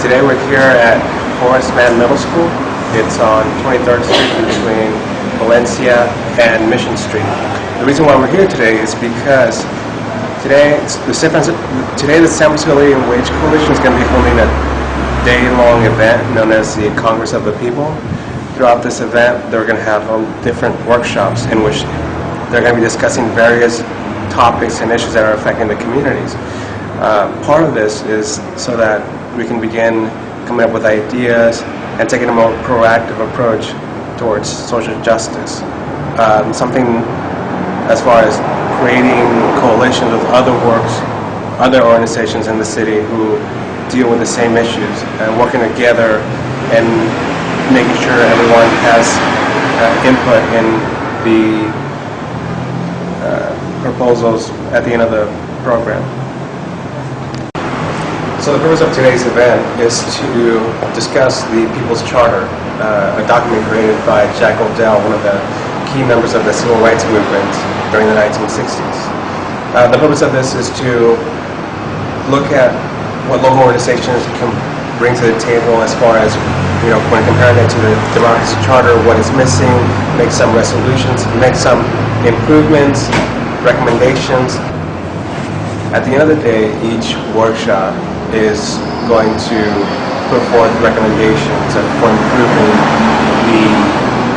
Today we're here at Horace Mann Middle School. It's on 23rd Street between Valencia and Mission Street. The reason why we're here today is because today the San Francisco Living Wage Coalition is going to be holding a day-long event known as the Congress of the People. Throughout this event, they're going to have different workshops in which they're going to be discussing various topics and issues that are affecting the communities. Part of this is so that we can begin coming up with ideas and taking a more proactive approach towards social justice. Something as far as creating coalitions with other organizations in the city who deal with the same issues and working together and making sure everyone has input in the proposals at the end of the program. So the purpose of today's event is to discuss the People's Charter, a document created by Jack O'Dell, one of the key members of the Civil Rights Movement during the 1960s. The purpose of this is to look at what local organizations can bring to the table as far as, when comparing it to the Democracy Charter, what is missing, make some resolutions, make some improvements, recommendations. At the end of the day, each workshop is going to put forth recommendations for improving the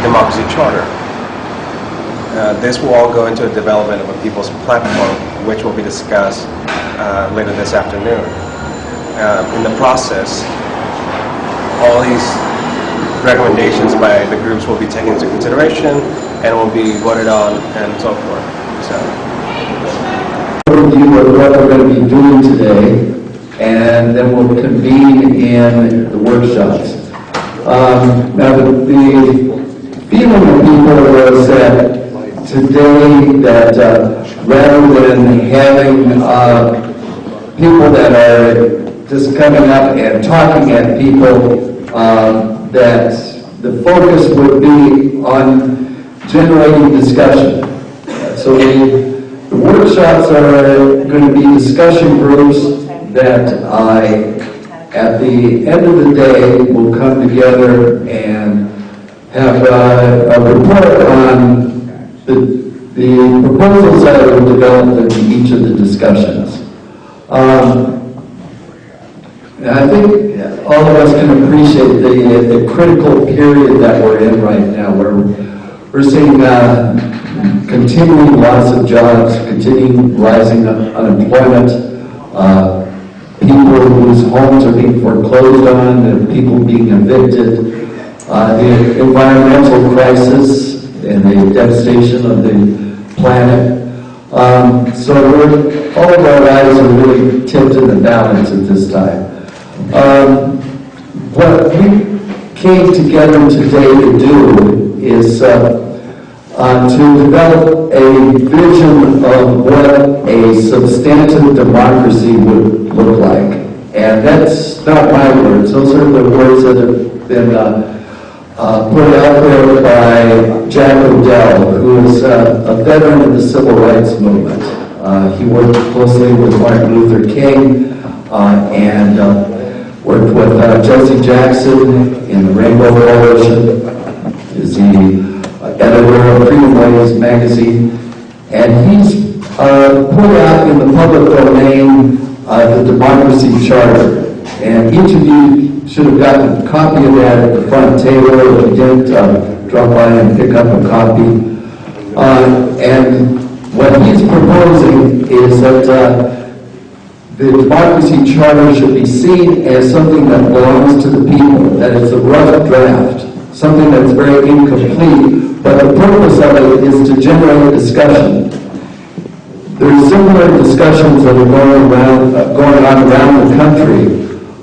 Democracy Charter. This will all go into the development of a people's platform, which will be discussed later this afternoon. In the process, all these recommendations by the groups will be taken into consideration and will be voted on and so forth. Overview of what we're going to be doing today, and then we'll convene in the workshops. Now, the feeling of people was that today, that rather than having people that are just coming up and talking at people, that the focus would be on generating discussion. So the workshops are going to be discussion groups that at the end of the day will come together and have a report on the proposals that were developed in each of the discussions. I think all of us can appreciate the critical period that we're in right now. We're seeing continuing loss of jobs, continuing rising unemployment, people whose homes are being foreclosed on, and people being evicted, the environmental crisis and the devastation of the planet. So all of our eyes are really tipped in the balance at this time. What we came together today to do is to develop a vision of what a substantive democracy would look like. And that's not my words. Those are the words that have been put out there by Jack O'Dell, who is a veteran of the Civil Rights Movement. He worked closely with Martin Luther King and worked with Jesse Jackson in the Rainbow Coalition. Is the editor of Freedom Ways magazine, and he's put out in the public domain the Democracy Charter. And each of you should have gotten a copy of that at the front table. If you didn't, drop by and pick up a copy. And what he's proposing is that the Democracy Charter should be seen as something that belongs to the people, that it's a rough draft, something that's very incomplete, but the purpose of it is to generate discussion. There are similar discussions that are going on around the country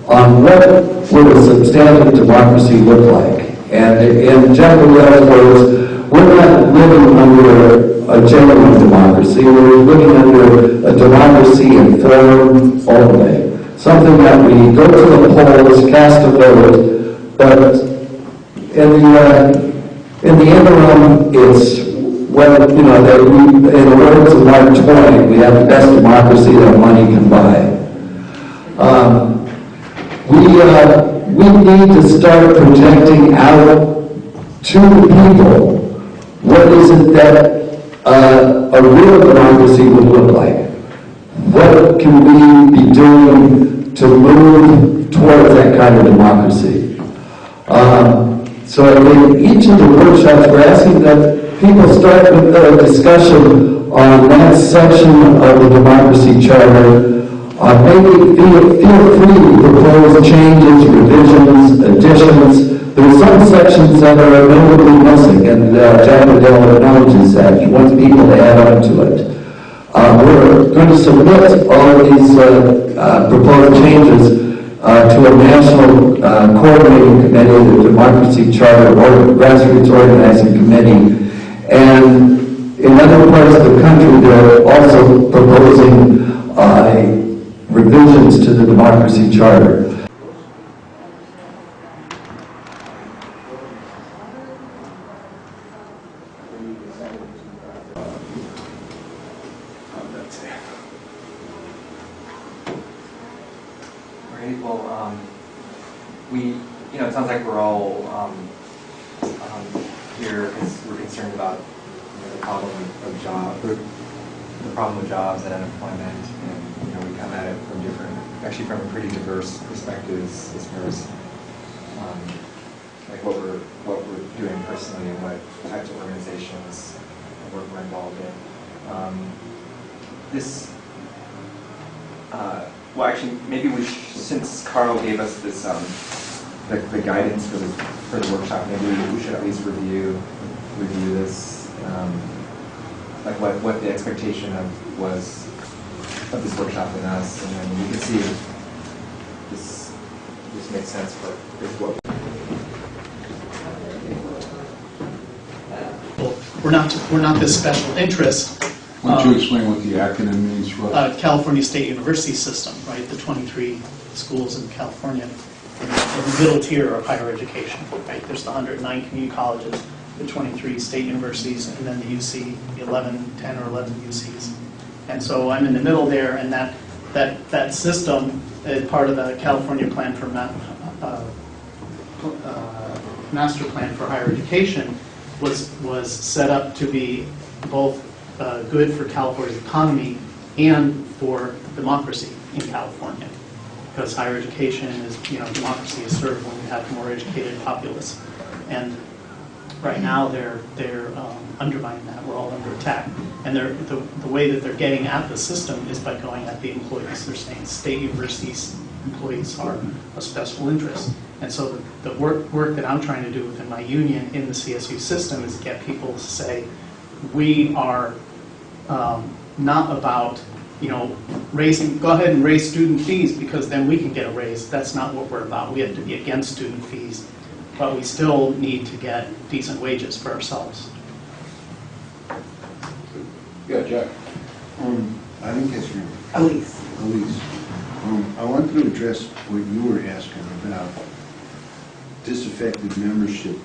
on what would a substantive democracy look like. And in Jack O'Dell's words, we're not living under a genuine democracy. We're living under a democracy in form only. Something that we go to the polls, cast a vote, but in the interim, it's, well, in the words of Mark Twain, we have the best democracy that money can buy. we need to start projecting out to the people what is it that a real democracy would look like. What can we be doing to move towards that kind of democracy? So in each of the workshops, we're asking that people start with a discussion on that section of the Democracy Charter. Maybe feel free to propose changes, revisions, additions. There are some sections that are notably missing, and Jack Liddell acknowledges that. He wants people to add on to it. We're going to submit all of these proposed changes to a national coordinating committee, the Democracy Charter or Grassroots Organizing Committee. And in other parts of the country, they're also proposing revisions to the Democracy Charter. Great. Well, it sounds like we're all here because we're concerned about the problem of jobs and unemployment, and we come at it from a pretty diverse perspectives as far as like what we're doing personally and what types of organizations and work we're involved in. Well, actually, maybe since Carl gave us this the guidance for the workshop, maybe we should at least review this, like what the expectation was of this workshop in us, and then we can see if this makes sense for what. We're not this special interest. Why don't you explain what the acronym means for us? California State University System, right? The 23 schools in California in the middle tier of higher education, right? There's the 109 community colleges, the 23 state universities, and then the UC, the 10 or 11 UCs. And so I'm in the middle there, and that system is part of the California Plan for Master Plan for Higher Education was set up to be both good for California's economy and for democracy in California, because higher education is, democracy is served when we have more educated populace, and right now they're undermining that. We're all under attack, and the way that they're getting at the system is by going at the employees. They're saying state universities employees are a special interest, and so the work that I'm trying to do within my union in the CSU system is get people to say, we are not about, go ahead and raise student fees because then we can get a raise. That's not what we're about. We have to be against student fees, but we still need to get decent wages for ourselves. Yeah, Jack. I didn't catch your name. Elise. Elise. I wanted to address what you were asking about disaffected membership,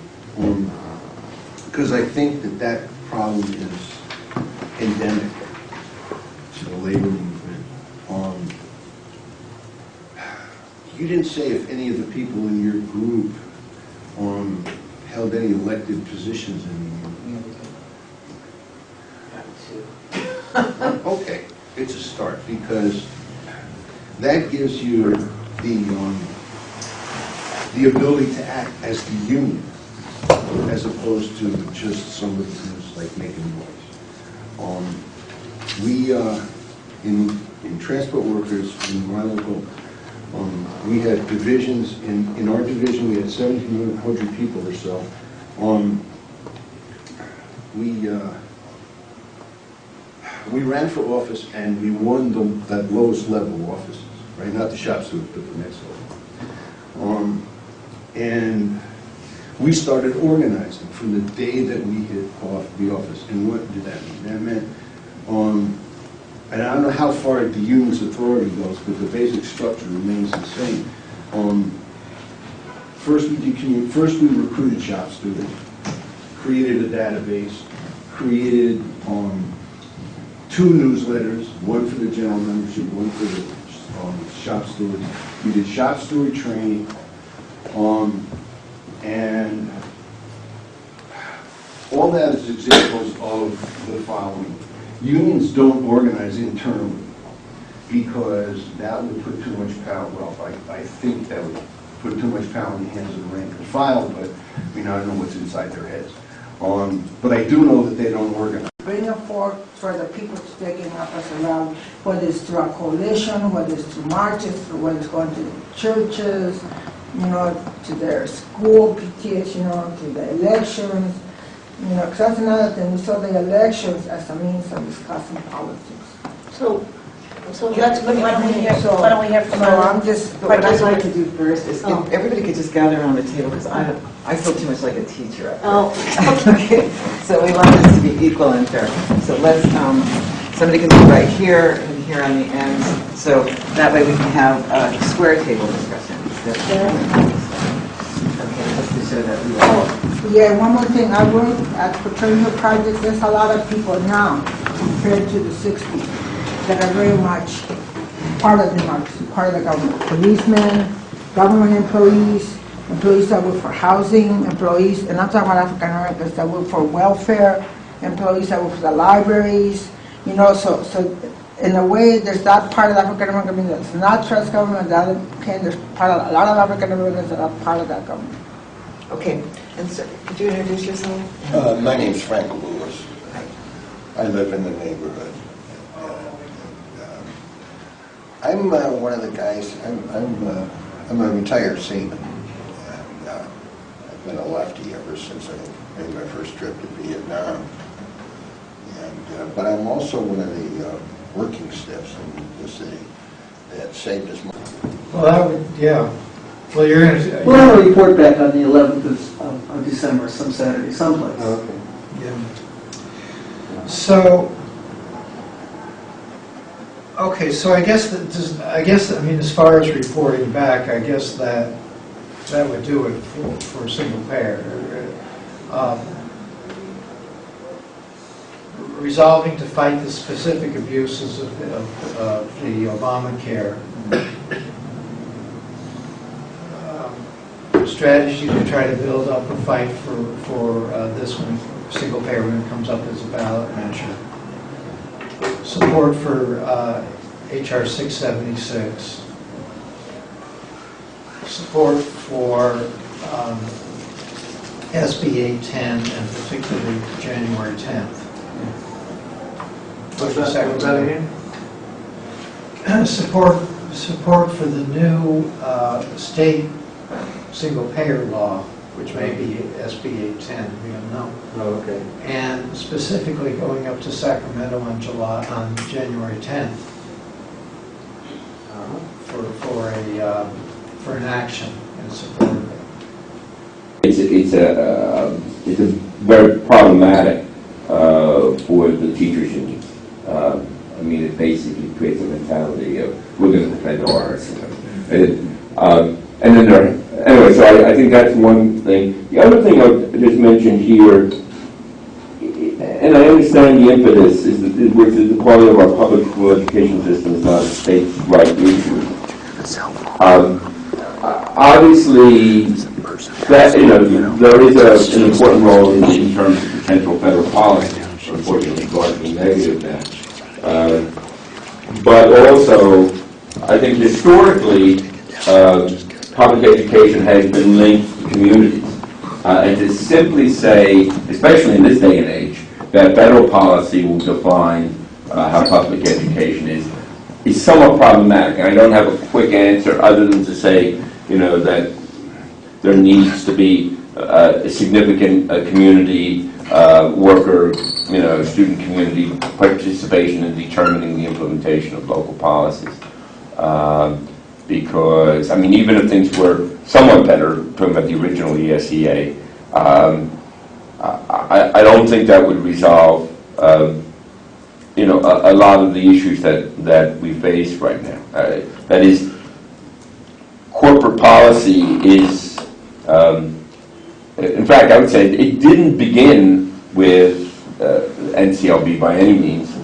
because I think that problem is endemic to the labor movement. You didn't say if any of the people in your group held any elected positions in the union. Okay, it's a start, because that gives you the ability to act as the union, as opposed to just somebody who's like making noise. We in transport workers in my local, we had divisions. In our division, we had 1,700 people or so. We ran for office and we won that lowest level offices, right? Not the shop steward, but the next level. And we started organizing from the day that we hit off the office. And what did that mean? That meant, and I don't know how far the union's authority goes, but the basic structure remains the same. First we recruited shop students, created a database, created 2 newsletters, one for the general membership, one for the shop steward. We did shop steward training, and all that is examples of the following. Unions don't organize internally because that would put too much power, well, I think that would put too much power in the hands of the rank and file, but I mean, I don't know what's inside their heads. But I do know that they don't organize. Bring it forth for the people to taking up us around, whether it's through a coalition, whether it's through marches, whether it's going to the churches, you know, to their school PTAs, you know, to the elections, you know, because that's another thing. We saw the elections as a means of discussing politics. So let's, why don't we have So I'm just, What I'd like to do first is if everybody could just gather around the table, because I feel too much like a teacher up there. Okay. So we want this to be equal and fair. So let's, somebody can be right here and here on the end. So that way we can have a square table discussion. Okay, just to show that we are. yeah, one more thing. I work at fraternal projects. There's a lot of people now compared to the 60s that are very much part of democracy, part of the government. Policemen, government employees, employees that work for housing, employees, and I'm talking about African Americans that work for welfare, employees that work for the libraries, you know, so in a way there's that part of the African American community that's not trust government, the other kind, there's part of, a lot of African Americans that are part of that government. Okay, and sir, could you introduce yourself? My name's Frank Lewis. I live in the neighborhood. I'm one of the guys. I'm a retired seaman, and I've been a lefty ever since I made my first trip to Vietnam. And but I'm also one of the working stiffs in the city that saved us money. Well, that would, yeah. Well, you're going to... We'll have a report back on the 11th of December, some Saturday, someplace. Okay. Yeah. So, okay, so I guess, I mean, as far as reporting back, I guess that would do it for single payer. Resolving to fight the specific abuses of the Obamacare. Strategy to try to build up a fight for this one, single payer, when it comes up as a ballot measure. Support for HR 676. Support for SB 810, and particularly January 10th. What's that again? Support for the new state single-payer law, which may be SB 810, we don't know. Oh, okay. And specifically going up to Sacramento on January 10th for an action in support of it. It's a very problematic for the teachers union. I mean, it basically creates a mentality of we're going to defend ours. And then anyway, so I think that's one thing. The other thing I just mentioned here, and I understand the impetus, is that the quality of our public school education system is not a state's right issue. Obviously, that there is an important role in terms of potential federal policy. Unfortunately, largely negative now. But also, I think historically, public education has been linked to communities. And to simply say, especially in this day and age, that federal policy will define how public education is somewhat problematic. And I don't have a quick answer other than to say, that there needs to be a significant community worker, student community participation in determining the implementation of local policies. Because, I mean, even if things were somewhat better, talking about the original ESEA, I don't think that would resolve, a lot of the issues that we face right now. That is, corporate policy is, in fact, I would say it didn't begin with NCLB by any means.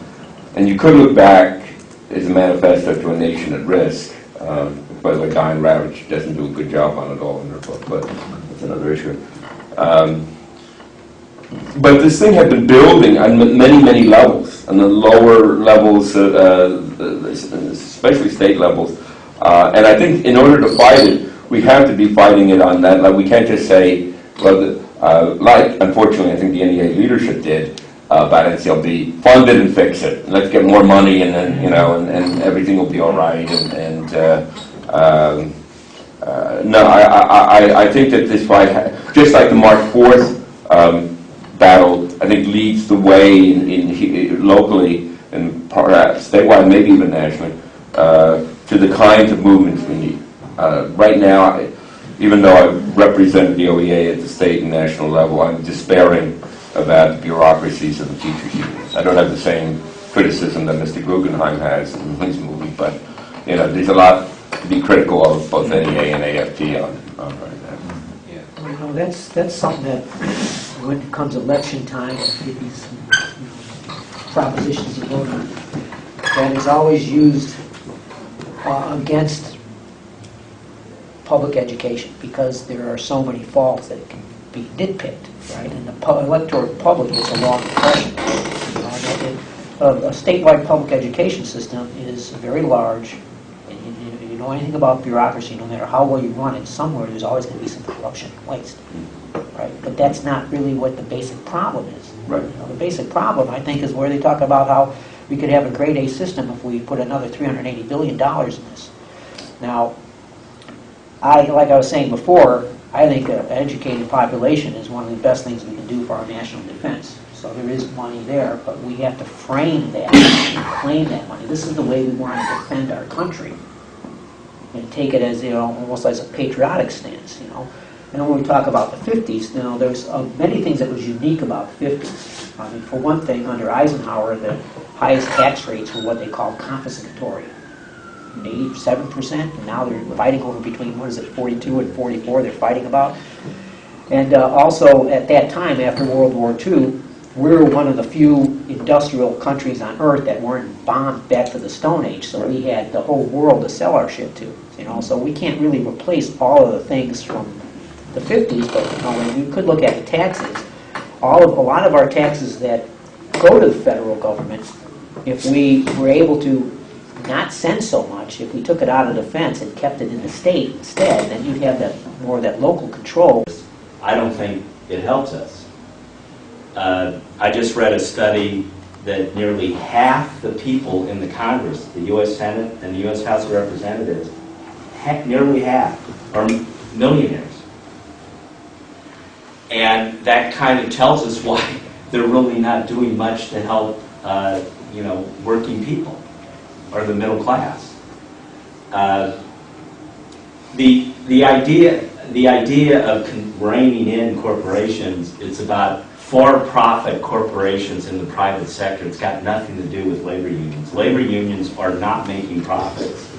And you could look back is a manifesto to a nation at risk. By the way, Diane Ravitch doesn't do a good job on it all in her book, but that's another issue. But this thing had been building on many, many levels, on the lower levels, especially state levels. And I think in order to fight it, we have to be fighting it on that level. We can't just say, well, like unfortunately I think the NEA leadership did about NCLB, fund it and fix it. Let's get more money, and then and everything will be all right. No, I think that this fight, just like the March 4th battle, I think leads the way in locally and perhaps statewide, maybe even nationally, to the kinds of movements we need. Right now, even though I represent the OEA at the state and national level, I'm despairing about the bureaucracies of the teachers' unions. I don't have the same criticism that Mr. Guggenheim has in his movie, but there's a lot to be critical of both NEA and AFT on right now. Well, that's something that when it comes election time, these propositions you vote on, that is always used against public education, because there are so many faults that can be nitpicked, right? And the electoral public is a long impression. A statewide public education system is very large, and you know anything about bureaucracy, no matter how well you run it, somewhere there's always going to be some corruption and waste, right? But that's not really what the basic problem is. Right. The basic problem, I think, is where they talk about how we could have a grade A system if we put another $380 billion in this. Now, like I was saying before, I think an educated population is one of the best things we can do for our national defense. So there is money there, but we have to frame that and claim that money. This is the way we want to defend our country, and take it as almost as a patriotic stance. And when we talk about the 50s, there's many things that was unique about the 50s. I mean, for one thing, under Eisenhower, the highest tax rates were what they call confiscatory. 87%, and now they're fighting over between, 42 and 44 they're fighting about. And also at that time, after World War II, we were one of the few industrial countries on earth that weren't bombed back to the Stone Age, so we had the whole world to sell our shit to. So we can't really replace all of the things from the 50s, but you could look at the taxes. A lot of our taxes that go to the federal government, if we were able to not send so much, if we took it out of defense and kept it in the state instead, then you'd have more of that local control. I don't think it helps us. I just read a study that nearly half the people in the Congress, the U.S. Senate and the U.S. House of Representatives, nearly half are millionaires. And that kind of tells us why they're really not doing much to help, working people or the middle class. The idea of reining in corporations, it's about for-profit corporations in the private sector. It's got nothing to do with labor unions. Labor unions are not making profits.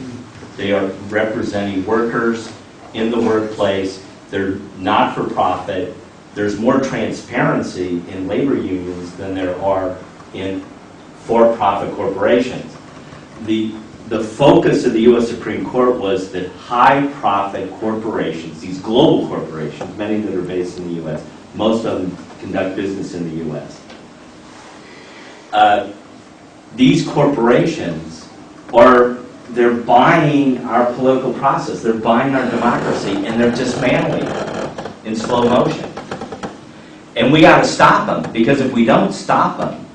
They are representing workers in the workplace. They're not for profit. There's more transparency in labor unions than there are in for-profit corporations. The focus of the U.S. Supreme Court was that high-profit corporations, these global corporations, many that are based in the U.S., most of them conduct business in the U.S. These corporations they're buying our political process, they're buying our democracy, and they're dismantling it in slow motion. And we got to stop them, because if we don't stop them,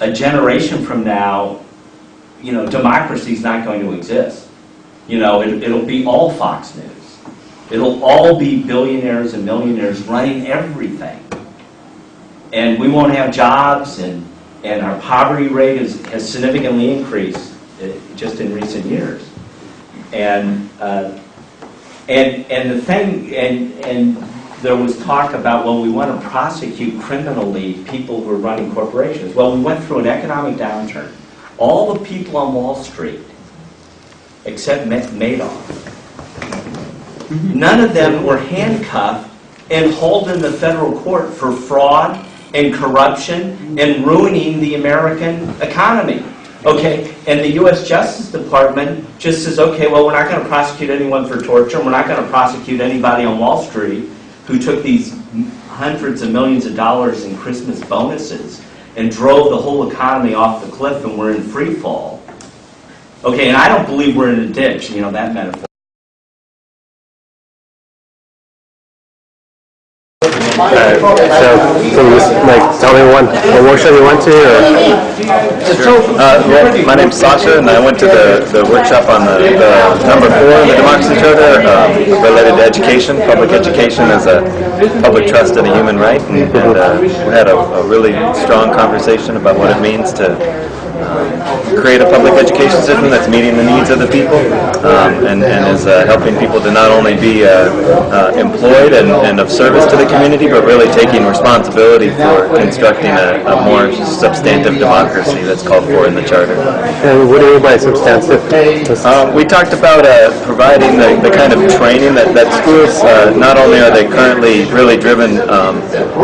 a generation from now, democracy is not going to exist. It'll be all Fox News. It'll all be billionaires and millionaires running everything. And we won't have jobs, and our poverty rate has significantly increased just in recent years. And the thing, and there was talk about, well, we want to prosecute criminally people who are running corporations. Well, we went through an economic downturn. All the people on Wall Street, except Madoff, none of them were handcuffed and hauled in the federal court for fraud and corruption and ruining the American economy. Okay, and the U.S. Justice Department just says, okay, well, we're not going to prosecute anyone for torture, and we're not going to prosecute anybody on Wall Street who took these hundreds of millions of dollars in Christmas bonuses and drove the whole economy off the cliff, and we're in free fall. Okay, and I don't believe we're in a ditch, you know, that metaphor. So can you just tell me one workshop you went to? My name's Sasha, and I went to the workshop on the number 4 in the Democracy Charter, related to education, public education as a public trust and a human right. And we had a really strong conversation about what it means to create a public education system that's meeting the needs of the people and is helping people to not only be employed and of service to the community, but really taking responsibility for constructing a more substantive democracy that's called for in the Charter. And what do you mean by substantive? We talked about providing the kind of training that schools, not only are they currently really driven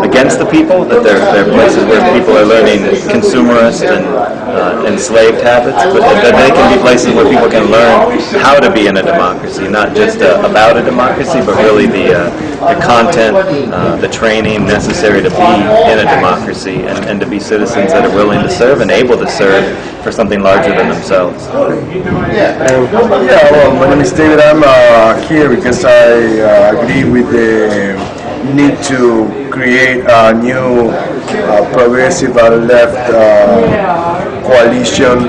against the people, that they're places where people are learning consumerist and enslaved habits, but that they can be places where people can learn how to be in a democracy, not just about a democracy, but really the content, the training necessary to be in a democracy and to be citizens that are willing to serve and able to serve for something larger than themselves. Well, my name is David. I'm here because I agree with the need to create a new progressive left coalition,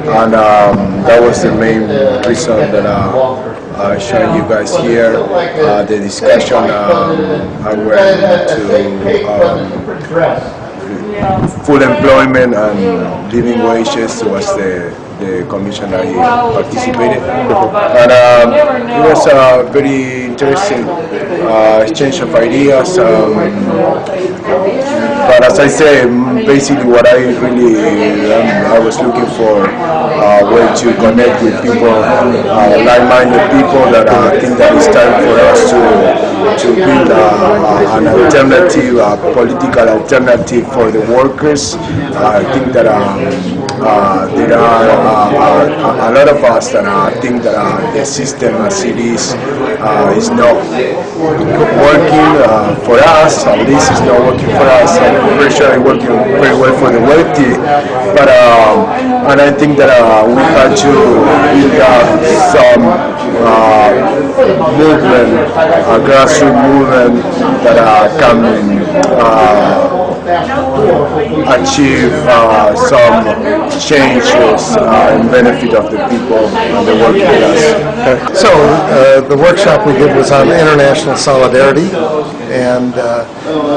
and that was the main reason that I showed you guys here. The discussion I went to full employment and living wages was the commission that he participated, and it was a very interesting exchange of ideas. But as I say, basically what I really I was looking for a way to connect with people, like-minded people that think that it's time for us to build an alternative, a political alternative for the workers. I think that there are a lot of us that think that the system as it is not working for us. At least it's not working for us. I'm pretty sure it's working very well for the wealthy. But and I think that we had to build up some movement, a grassroots movement that can achieve some changes in benefit of the people and the working class. So the workshop we did was on international solidarity, and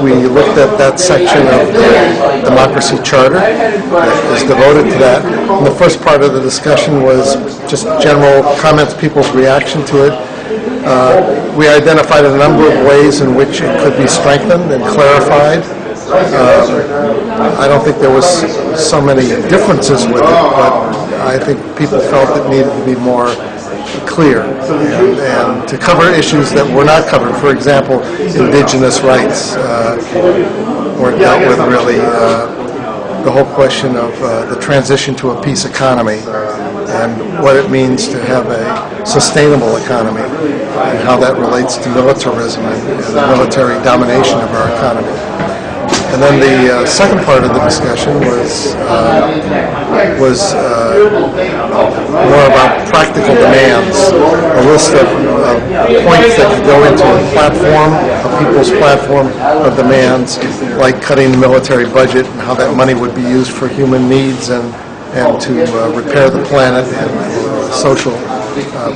we looked at that section of the Democracy Charter that is devoted to that. And the first part of the discussion was just general comments, people's reaction to it. We identified a number of ways in which it could be strengthened and clarified. I don't think there was so many differences with it, but I think people felt it needed to be more clear and to cover issues that were not covered. For example, indigenous rights were dealt with really. The whole question of the transition to a peace economy and what it means to have a sustainable economy and how that relates to militarism and the military domination of our economy. And then the second part of the discussion was more about practical demands, a list of points that could go into a platform, a people's platform of demands, like cutting the military budget and how that money would be used for human needs and to repair the planet and social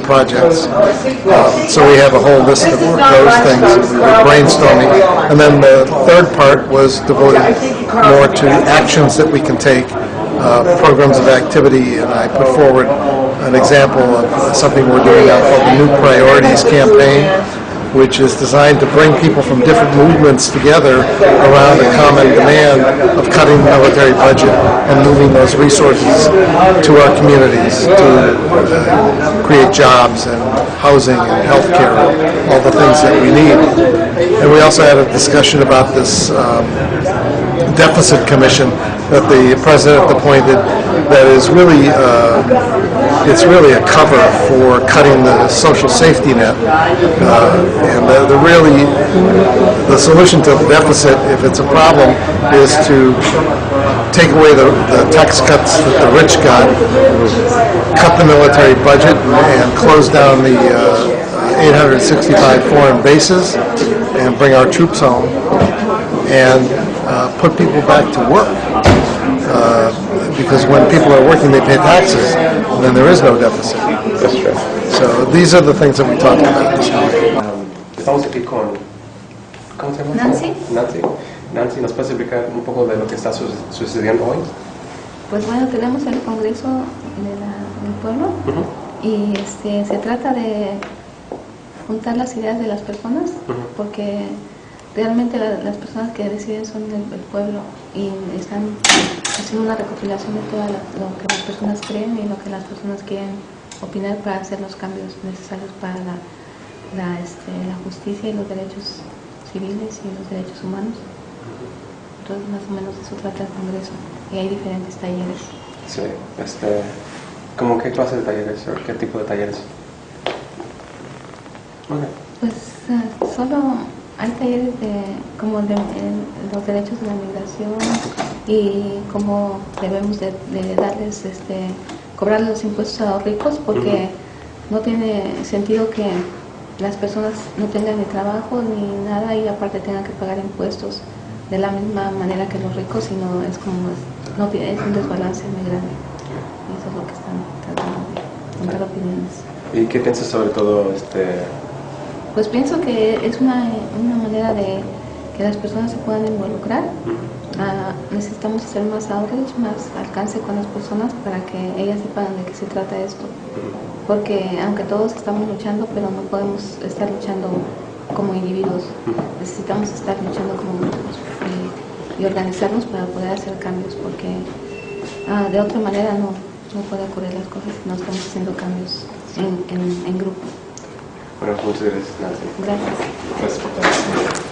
projects. So we have a whole list of those things that we were brainstorming. And then the third part was devoted more to actions that we can take, programs of activity, and I put forward an example of something we're doing now called the New Priorities Campaign, which is designed to bring people from different movements together around a common demand of cutting the military budget and moving those resources to our communities to create jobs and housing and health care, all the things that we need. And we also had a discussion about this deficit commission that the president appointed that is really, it's really a cover for cutting the social safety net. And the solution to the deficit, if it's a problem, is to take away the tax cuts that the rich got, cut the military budget, and close down the 865 foreign bases, and bring our troops home, and put people back to work. Because when people are working, they pay taxes, and then there is no deficit. That's true. So these are the things that we talked about this morning. Estamos aquí con... ¿Cómo se llama? Nancy. Nancy, ¿nos puedes explicar un poco de lo que está sucediendo hoy? Pues bueno, tenemos el Congreso del Pueblo y se trata de juntar las ideas de las personas porque realmente las personas que deciden son el pueblo y están haciendo una recopilación de todo lo que las personas creen y lo que las personas quieren opinar para hacer los cambios necesarios para la justicia y los derechos civiles y los derechos humanos. Entonces, más o menos de eso trata el Congreso y hay diferentes talleres. Sí, ¿cómo qué clase de talleres o qué tipo de talleres? Pues solo hay talleres como de los derechos de la migración y cómo debemos de darles, cobrar los impuestos a los ricos porque no tiene sentido que las personas no tengan ni trabajo ni nada y aparte tengan que pagar impuestos de la misma manera que los ricos, sino es como es un desbalance muy grande y eso es lo que están tratando de juntar opiniones. ¿Y qué piensas sobre todo Pues pienso que es una manera de que las personas se puedan involucrar. Necesitamos hacer más outreach, más alcance con las personas para que ellas sepan de qué se trata esto. Porque aunque todos estamos luchando, pero no podemos estar luchando como individuos. Necesitamos estar luchando como grupos y organizarnos para poder hacer cambios, porque de otra manera no puede ocurrir las cosas si no estamos haciendo cambios en grupo. Bueno, muchas gracias, Nancy. Gracias. Gracias por todo.